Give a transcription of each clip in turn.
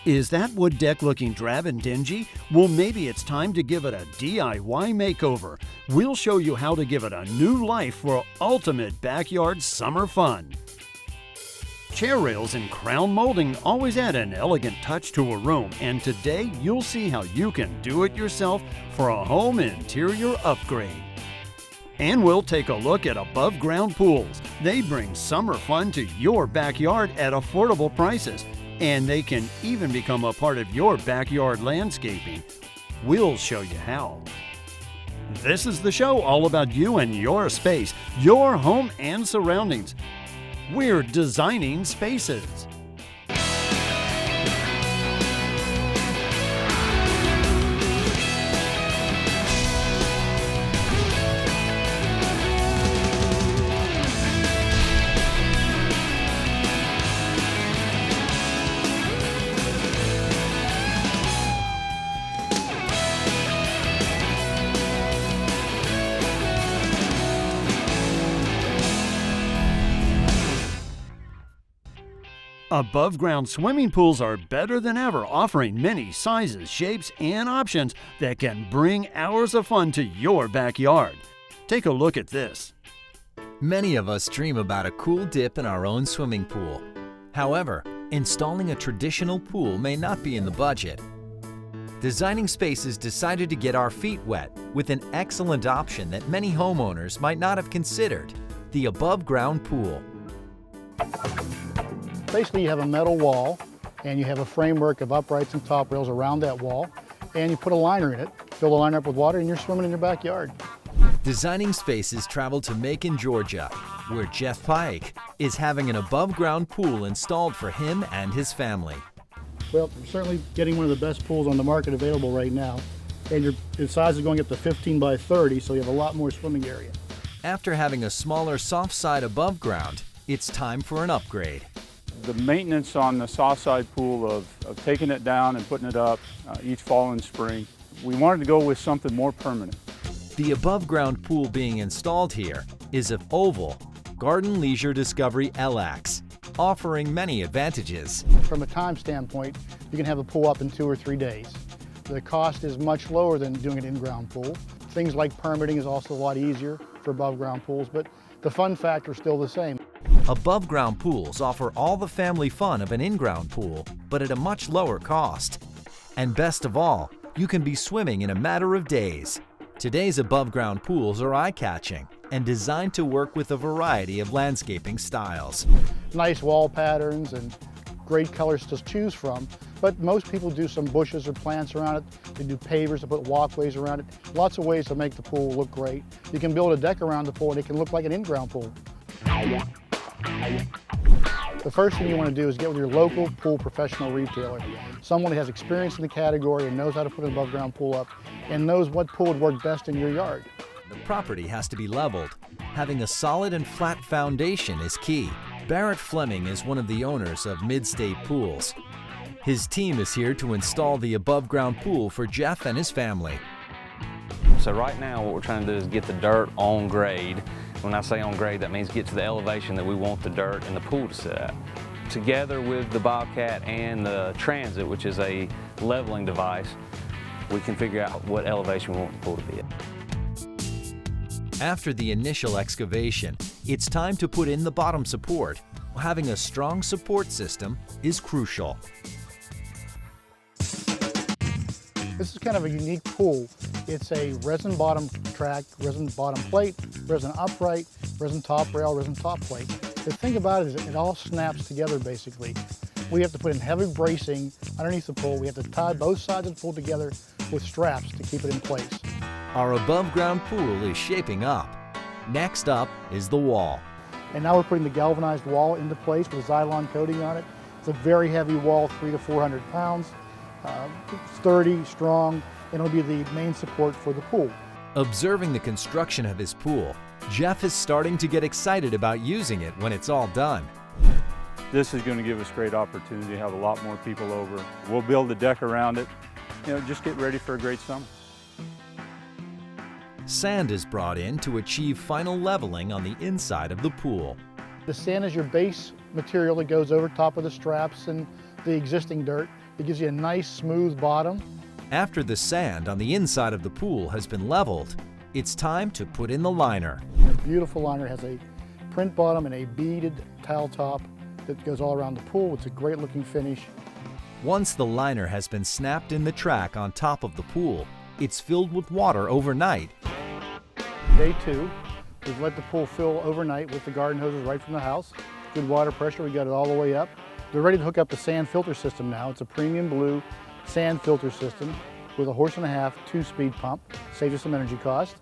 Is that wood deck looking drab and dingy? Well, maybe it's time to give it a DIY makeover. We'll show you how to give it a new life for ultimate backyard summer fun. Chair rails and crown molding always add an elegant touch to a room, and today you'll see how you can do it yourself for a home interior upgrade. And we'll take a look at above ground pools. They bring summer fun to your backyard at affordable prices, and they can even become a part of your backyard landscaping. We'll show you how. This is the show all about you and your space, your home and surroundings. We're designing spaces. Above-ground swimming pools are better than ever, offering many sizes, shapes, and options that can bring hours of fun to your backyard. Take a look at this. Many of us dream about a cool dip in our own swimming pool. However, installing a traditional pool may not be in the budget. Designing Spaces decided to get our feet wet with an excellent option that many homeowners might not have considered: the above-ground pool. Basically, you have a metal wall, and you have a framework of uprights and top rails around that wall, and you put a liner in it, fill the liner up with water, and you're swimming in your backyard. Designing Spaces traveled to Macon, Georgia, where Jeff Pike is having an above-ground pool installed for him and his family. Well, we're certainly getting one of the best pools on the market available right now, and your size is going up to 15 by 30, so you have a lot more swimming area. After having a smaller soft side above ground, it's time for an upgrade. The maintenance on the soft side pool of taking it down and putting it up each fall and spring, we wanted to go with something more permanent. The above ground pool being installed here is of oval Garden Leisure Discovery LX, offering many advantages. From a time standpoint, you can have a pool up in 2 or 3 days. The cost is much lower than doing an in-ground pool. Things like permitting is also a lot easier for above ground pools, but the fun factor is still the same. Above ground pools offer all the family fun of an in-ground pool, but at a much lower cost. And best of all, you can be swimming in a matter of days. Today's above ground pools are eye-catching and designed to work with a variety of landscaping styles. Nice wall patterns and great colors to choose from, but most people do some bushes or plants around it. They do pavers to put walkways around it. Lots of ways to make the pool look great. You can build a deck around the pool and it can look like an in-ground pool. The first thing you want to do is get with your local pool professional retailer, someone who has experience in the category and knows how to put an above ground pool up and knows what pool would work best in your yard. The property has to be leveled. Having a solid and flat foundation is key. Barrett Fleming is one of the owners of Mid-State Pools. His team is here to install the above ground pool for Jeff and his family. So right now what we're trying to do is get the dirt on grade. When I say on grade, that means get to the elevation that we want the dirt and the pool to sit at. Together with the Bobcat and the Transit, which is a leveling device, we can figure out what elevation we want the pool to be at. After the initial excavation, it's time to put in the bottom support. Having a strong support system is crucial. This is kind of a unique pool. It's a resin bottom track, resin bottom plate, resin upright, resin top rail, resin top plate. The thing about it is it all snaps together basically. We have to put in heavy bracing underneath the pool. We have to tie both sides of the pool together with straps to keep it in place. Our above ground pool is shaping up. Next up is the wall. And now we're putting the galvanized wall into place with a Xylon coating on it. It's a very heavy wall, 300 to 400 pounds. Sturdy, strong, and it'll be the main support for the pool. Observing the construction of his pool, Jeff is starting to get excited about using it when it's all done. This is going to give us great opportunity to have a lot more people over. We'll build a deck around it, just get ready for a great summer. Sand is brought in to achieve final leveling on the inside of the pool. The sand is your base material that goes over top of the straps and the existing dirt. It gives you a nice smooth bottom. After the sand on the inside of the pool has been leveled, it's time to put in the liner. A beautiful liner has a print bottom and a beaded tile top that goes all around the pool. It's a great looking finish. Once the liner has been snapped in the track on top of the pool, it's filled with water overnight. Day 2, we've let the pool fill overnight with the garden hoses right from the house. Good water pressure, we got it all the way up. They're ready to hook up the sand filter system now. It's a premium blue sand filter system with a 1.5 horse, 2-speed pump. Saves us some energy cost.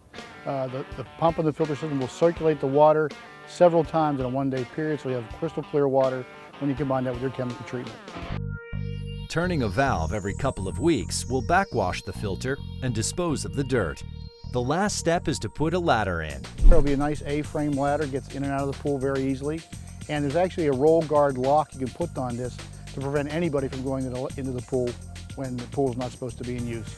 The pump and the filter system will circulate the water several times in a 1-day period, so you have crystal clear water when you combine that with your chemical treatment. Turning a valve every couple of weeks will backwash the filter and dispose of the dirt. The last step is to put a ladder in. There'll be a nice A-frame ladder, gets in and out of the pool very easily. And there's actually a roll guard lock you can put on this to prevent anybody from going into the pool when the pool is not supposed to be in use.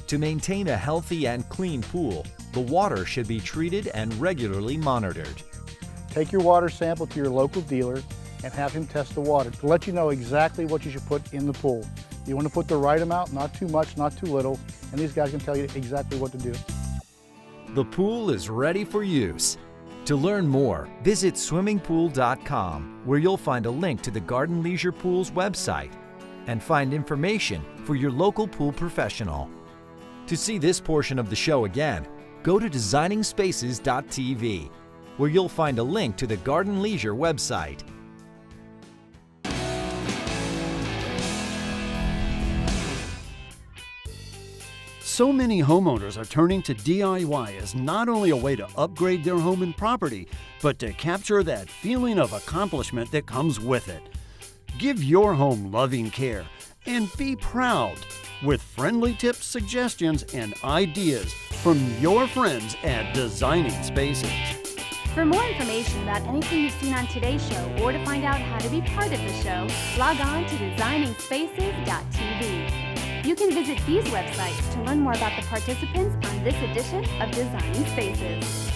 To maintain a healthy and clean pool, the water should be treated and regularly monitored. Take your water sample to your local dealer and have him test the water to let you know exactly what you should put in the pool. You want to put the right amount, not too much, not too little, and these guys can tell you exactly what to do. The pool is ready for use. To learn more, visit swimmingpool.com, where you'll find a link to the Garden Leisure Pool's website and find information for your local pool professional. To see this portion of the show again, go to designingspaces.tv, where you'll find a link to the Garden Leisure website. So many homeowners are turning to DIY as not only a way to upgrade their home and property, but to capture that feeling of accomplishment that comes with it. Give your home loving care and be proud with friendly tips, suggestions, and ideas from your friends at Designing Spaces. For more information about anything you've seen on today's show or to find out how to be part of the show, log on to designingspaces.tv. You can visit these websites to learn more about the participants on this edition of Designing Spaces.